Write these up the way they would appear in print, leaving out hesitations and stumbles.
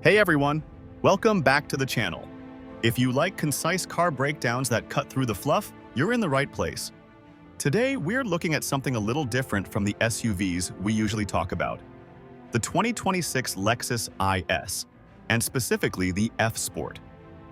Hey everyone, welcome back to the channel. If you like concise car breakdowns that cut through the fluff, you're in the right place. Today, we're looking at something a little different from the SUVs we usually talk about. The 2026 Lexus IS, and specifically the F-Sport.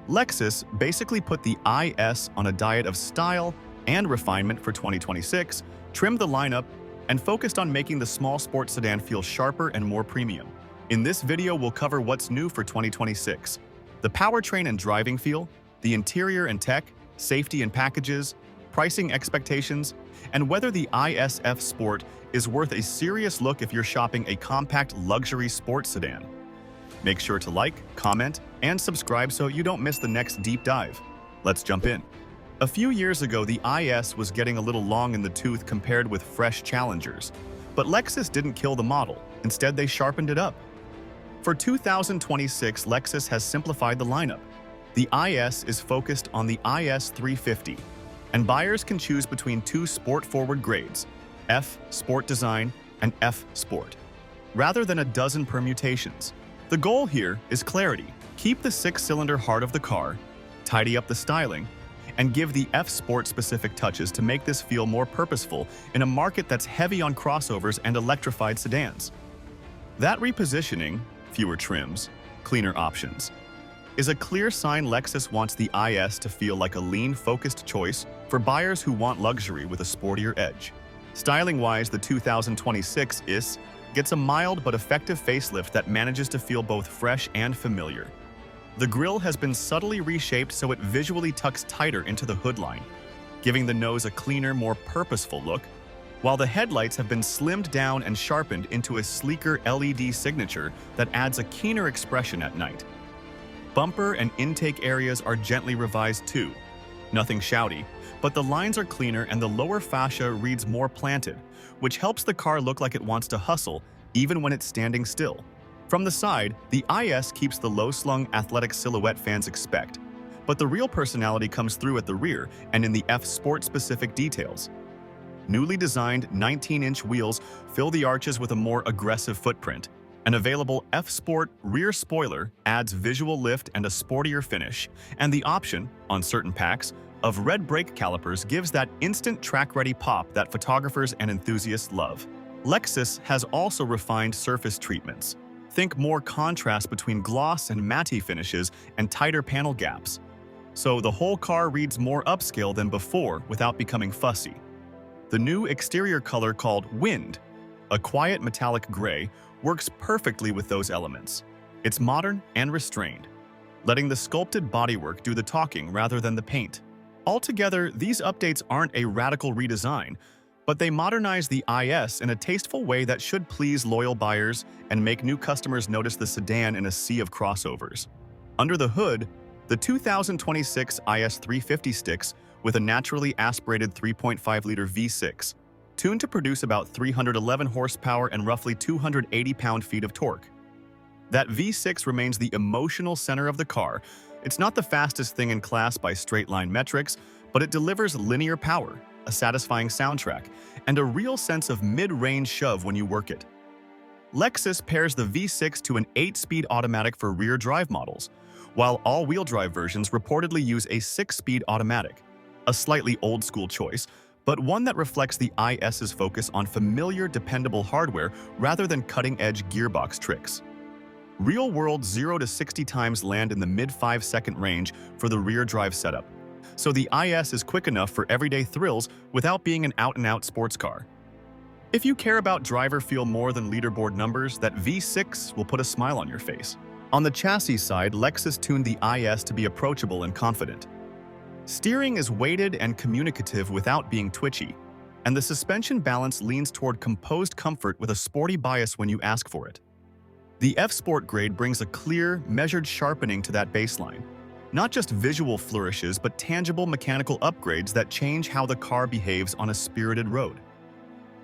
Lexus basically put the IS on a diet of style and refinement for 2026, trimmed the lineup, and focused on making the small sports sedan feel sharper and more premium. In this video, we'll cover what's new for 2026, the powertrain and driving feel, the interior and tech, safety and packages, pricing expectations, and whether the ISF Sport is worth a serious look if you're shopping a compact luxury sports sedan. Make sure to like, comment, and subscribe so you don't miss the next deep dive. Let's jump in. A few years ago, the IS was getting a little long in the tooth compared with fresh challengers, but Lexus didn't kill the model. Instead, they sharpened it up. For 2026, Lexus has simplified the lineup. The IS is focused on the IS 350, and buyers can choose between two sport-forward grades, F Sport Design and F Sport, rather than a dozen permutations. The goal here is clarity. Keep the six-cylinder heart of the car, tidy up the styling, and give the F Sport specific touches to make this feel more purposeful in a market that's heavy on crossovers and electrified sedans. That repositioning, fewer trims, cleaner options, is a clear sign Lexus wants the IS to feel like a lean, focused choice for buyers who want luxury with a sportier edge. Styling-wise, the 2026 IS gets a mild but effective facelift that manages to feel both fresh and familiar. The grille has been subtly reshaped so it visually tucks tighter into the hood line, giving the nose a cleaner, more purposeful look, while the headlights have been slimmed down and sharpened into a sleeker LED signature that adds a keener expression at night. Bumper and intake areas are gently revised too. Nothing shouty, but the lines are cleaner and the lower fascia reads more planted, which helps the car look like it wants to hustle even when it's standing still. From the side, the IS keeps the low-slung athletic silhouette fans expect, but the real personality comes through at the rear and in the F Sport specific details. Newly designed 19-inch wheels fill the arches with a more aggressive footprint. An available F Sport rear spoiler adds visual lift and a sportier finish, and the option, on certain packs, of red brake calipers gives that instant track-ready pop that photographers and enthusiasts love. Lexus has also refined surface treatments. Think more contrast between gloss and matte finishes and tighter panel gaps. So the whole car reads more upscale than before without becoming fussy. The new exterior color called Wind, a quiet metallic gray, works perfectly with those elements. It's modern and restrained, letting the sculpted bodywork do the talking rather than the paint. Altogether, these updates aren't a radical redesign, but they modernize the IS in a tasteful way that should please loyal buyers and make new customers notice the sedan in a sea of crossovers. Under the hood, the 2026 IS 350 sticks with a naturally aspirated 3.5-liter V6, tuned to produce about 311 horsepower and roughly 280 pound-feet of torque. That V6 remains the emotional center of the car. It's not the fastest thing in class by straight-line metrics, but it delivers linear power, a satisfying soundtrack, and a real sense of mid-range shove when you work it. Lexus pairs the V6 to an 8-speed automatic for rear drive models, while all-wheel drive versions reportedly use a 6-speed automatic. A slightly old-school choice, but one that reflects the IS's focus on familiar, dependable hardware rather than cutting-edge gearbox tricks. Real-world 0 to 60 times land in the mid-5-second range for the rear drive setup, so the IS is quick enough for everyday thrills without being an out-and-out sports car. If you care about driver feel more than leaderboard numbers, that V6 will put a smile on your face. On the chassis side, Lexus tuned the IS to be approachable and confident. Steering is weighted and communicative without being twitchy, and the suspension balance leans toward composed comfort with a sporty bias when you ask for it. The F Sport grade brings a clear, measured sharpening to that baseline. Not just visual flourishes, but tangible mechanical upgrades that change how the car behaves on a spirited road.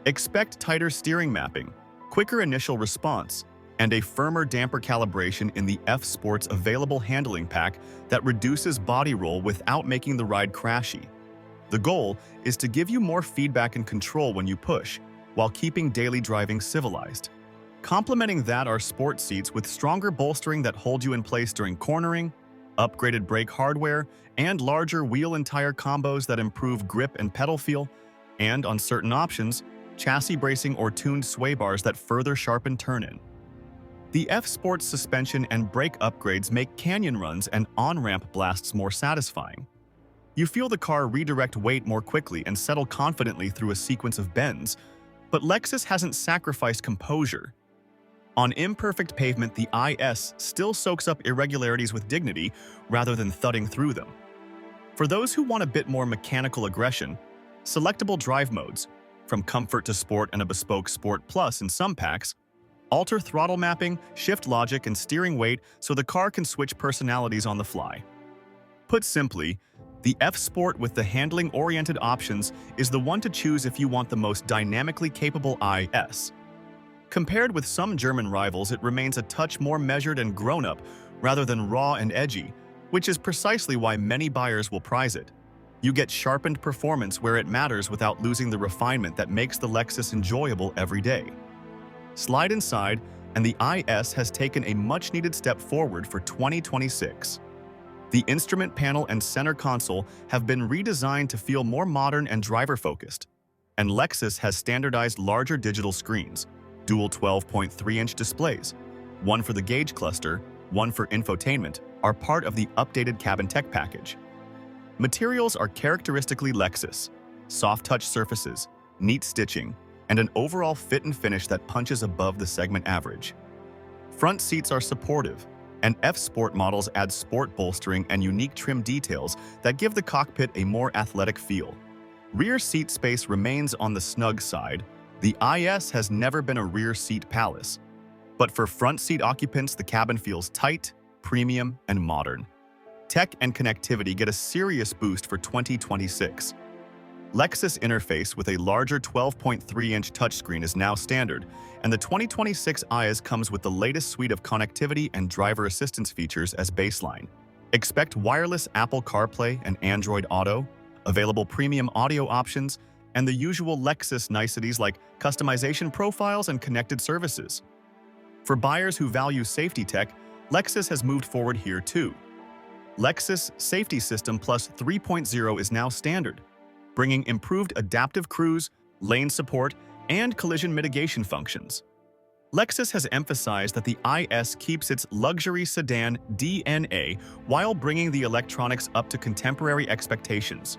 Expect tighter steering mapping, quicker initial response, and a firmer damper calibration in the F Sport's available handling pack that reduces body roll without making the ride crashy. The goal is to give you more feedback and control when you push, while keeping daily driving civilized. Complementing that are sport seats with stronger bolstering that hold you in place during cornering, upgraded brake hardware, and larger wheel and tire combos that improve grip and pedal feel, and on certain options, chassis bracing or tuned sway bars that further sharpen turn-in. The F-Sport's suspension and brake upgrades make canyon runs and on-ramp blasts more satisfying. You feel the car redirect weight more quickly and settle confidently through a sequence of bends, but Lexus hasn't sacrificed composure. On imperfect pavement, the IS still soaks up irregularities with dignity rather than thudding through them. For those who want a bit more mechanical aggression, selectable drive modes, from comfort to sport and a bespoke Sport Plus in some packs, alter throttle mapping, shift logic, and steering weight so the car can switch personalities on the fly. Put simply, the F-Sport with the handling-oriented options is the one to choose if you want the most dynamically capable IS. Compared with some German rivals, it remains a touch more measured and grown-up rather than raw and edgy, which is precisely why many buyers will prize it. You get sharpened performance where it matters without losing the refinement that makes the Lexus enjoyable every day. Slide inside, and the IS has taken a much-needed step forward for 2026. The instrument panel and center console have been redesigned to feel more modern and driver-focused, and Lexus has standardized larger digital screens, dual 12.3-inch displays, one for the gauge cluster, one for infotainment, are part of the updated cabin tech package. Materials are characteristically Lexus: soft-touch surfaces, neat stitching, and an overall fit and finish that punches above the segment average. Front seats are supportive, and F-Sport models add sport bolstering and unique trim details that give the cockpit a more athletic feel. Rear seat space remains on the snug side. The IS has never been a rear seat palace, but for front seat occupants, the cabin feels tight, premium, and modern. Tech and connectivity get a serious boost for 2026. Lexus interface with a larger 12.3-inch touchscreen is now standard, and the 2026 IS comes with the latest suite of connectivity and driver assistance features as baseline. Expect wireless Apple CarPlay and Android Auto, available premium audio options, and the usual Lexus niceties like customization profiles and connected services. For buyers who value safety tech, Lexus has moved forward here too. Lexus Safety System Plus 3.0 is now standard, bringing improved adaptive cruise, lane support, and collision mitigation functions. Lexus has emphasized that the IS keeps its luxury sedan DNA while bringing the electronics up to contemporary expectations.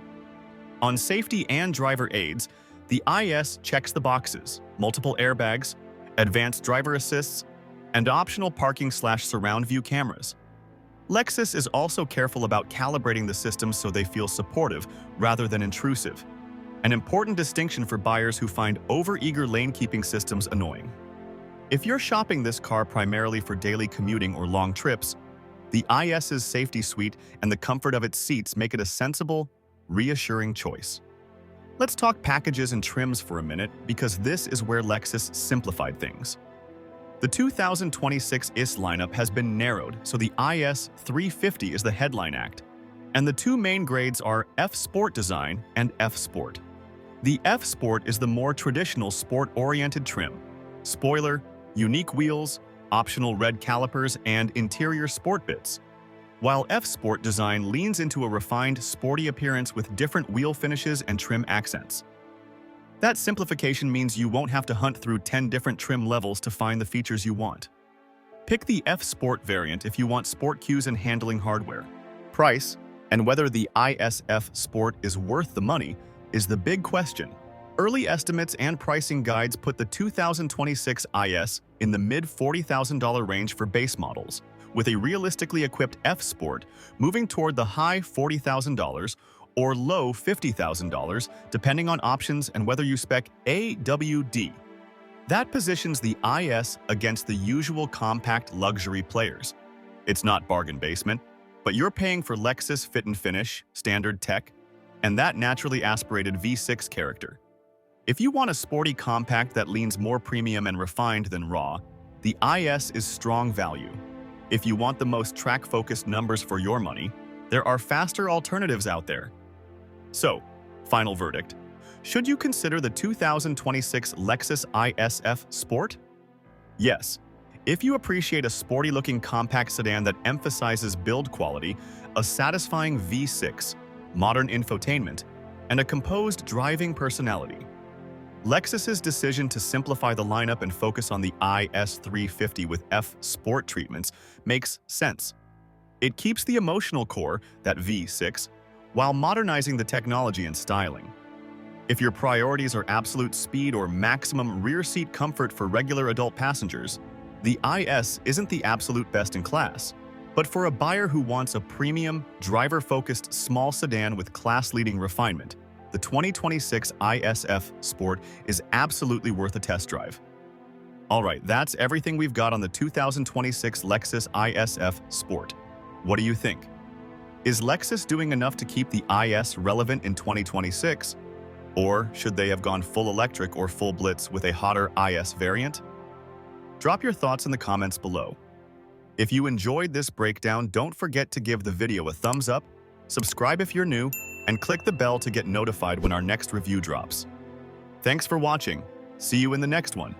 On safety and driver aids, the IS checks the boxes: multiple airbags, advanced driver assists, and optional parking/surround view cameras. Lexus is also careful about calibrating the systems so they feel supportive rather than intrusive, an important distinction for buyers who find over-eager lane-keeping systems annoying. If you're shopping this car primarily for daily commuting or long trips, the IS's safety suite and the comfort of its seats make it a sensible, reassuring choice. Let's talk packages and trims for a minute, because this is where Lexus simplified things. The 2026 IS lineup has been narrowed, so the IS 350 is the headline act, and the two main grades are F-Sport Design and F-Sport. The F-Sport is the more traditional sport-oriented trim: spoiler, unique wheels, optional red calipers, and interior sport bits, while F-Sport Design leans into a refined, sporty appearance with different wheel finishes and trim accents. That simplification means you won't have to hunt through 10 different trim levels to find the features you want. Pick the F-Sport variant if you want sport cues and handling hardware. Price, and whether the ISF Sport is worth the money, is the big question. Early estimates and pricing guides put the 2026 IS in the mid-$40,000 range for base models, with a realistically equipped F-Sport moving toward the high $40,000 or low $50,000, depending on options and whether you spec AWD. That positions the IS against the usual compact luxury players. It's not bargain basement, but you're paying for Lexus fit and finish, standard tech, and that naturally aspirated V6 character. If you want a sporty compact that leans more premium and refined than raw, the IS is strong value. If you want the most track-focused numbers for your money, there are faster alternatives out there. So, final verdict: should you consider the 2026 Lexus ISF Sport? Yes, if you appreciate a sporty-looking compact sedan that emphasizes build quality, a satisfying V6, modern infotainment, and a composed driving personality, Lexus's decision to simplify the lineup and focus on the IS350 with F Sport treatments makes sense. It keeps the emotional core, that V6, while modernizing the technology and styling. If your priorities are absolute speed or maximum rear seat comfort for regular adult passengers, the IS isn't the absolute best in class. But for a buyer who wants a premium, driver-focused small sedan with class-leading refinement, the 2026 ISF Sport is absolutely worth a test drive. Alright, that's everything we've got on the 2026 Lexus ISF Sport. What do you think? Is Lexus doing enough to keep the IS relevant in 2026? Or should they have gone full electric or full blitz with a hotter IS variant? Drop your thoughts in the comments below. If you enjoyed this breakdown, don't forget to give the video a thumbs up, subscribe if you're new, and click the bell to get notified when our next review drops. Thanks for watching. See you in the next one.